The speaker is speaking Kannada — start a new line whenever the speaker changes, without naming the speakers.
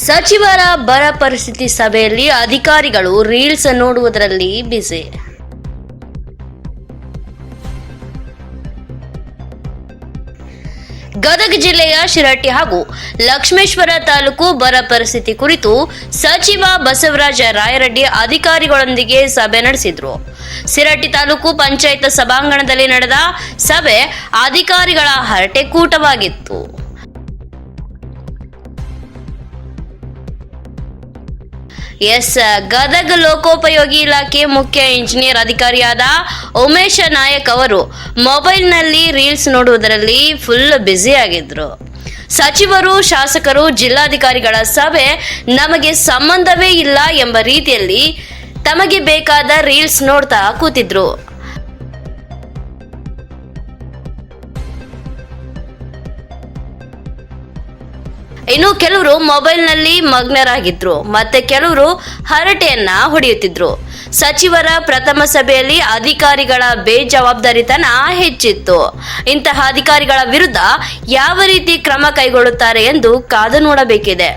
ಸಚಿವರ ಬರ ಪರಿಸ್ಥಿತಿ ಸಭೆಯಲ್ಲಿ ಅಧಿಕಾರಿಗಳು ರೀಲ್ಸ್ ನೋಡುವುದರಲ್ಲಿ ಬ್ಯುಸಿ. ಗದಗ ಜಿಲ್ಲೆಯ ಶಿರಹಟ್ಟಿ ಹಾಗೂ ಲಕ್ಷ್ಮೇಶ್ವರ ತಾಲೂಕು ಬರ ಪರಿಸ್ಥಿತಿ ಕುರಿತು ಸಚಿವ ಬಸವರಾಜ ರಾಯರೆಡ್ಡಿ ಅಧಿಕಾರಿಗಳೊಂದಿಗೆ ಸಭೆ ನಡೆಸಿದರು. ಶಿರಹಟ್ಟಿ ತಾಲೂಕು ಪಂಚಾಯತ್ ಸಭಾಂಗಣದಲ್ಲಿ ನಡೆದ ಸಭೆ ಅಧಿಕಾರಿಗಳ ಹರಟೆಕೂಟವಾಗಿತ್ತು. ಗದಗ ಲೋಕೋಪಯೋಗಿ ಇಲಾಖೆ ಮುಖ್ಯ ಇಂಜಿನಿಯರ್ ಅಧಿಕಾರಿಯಾದ ಉಮೇಶ ನಾಯಕ್ ಅವರು ಮೊಬೈಲ್ನಲ್ಲಿ ರೀಲ್ಸ್ ನೋಡುವುದರಲ್ಲಿ ಫುಲ್ ಬ್ಯುಸಿ ಆಗಿದ್ರು. ಸಚಿವರು, ಶಾಸಕರು, ಜಿಲ್ಲಾಧಿಕಾರಿಗಳ ಸಭೆ ನಮಗೆ ಸಂಬಂಧವೇ ಇಲ್ಲ ಎಂಬ ರೀತಿಯಲ್ಲಿ ತಮಗೆ ಬೇಕಾದ ರೀಲ್ಸ್ ನೋಡ್ತಾ ಕೂತಿದ್ರು. ಇನ್ನು ಕೆಲವರು ಮೊಬೈಲ್ನಲ್ಲಿ ಮಗ್ನರಾಗಿದ್ರು, ಮತ್ತೆ ಕೆಲವರು ಹರಟೆಯನ್ನ ಹೊಡೆಯುತ್ತಿದ್ರು. ಸಚಿವರ ಪ್ರಥಮ ಸಭೆಯಲ್ಲಿ ಅಧಿಕಾರಿಗಳ ಬೇಜವಾಬ್ದಾರಿತನ ಹೆಚ್ಚಿತ್ತು. ಇಂತಹ ಅಧಿಕಾರಿಗಳ ವಿರುದ್ಧ ಯಾವ ರೀತಿ ಕ್ರಮ ಕೈಗೊಳ್ಳುತ್ತಾರೆ ಎಂದು ಕಾದು ನೋಡಬೇಕಿದೆ.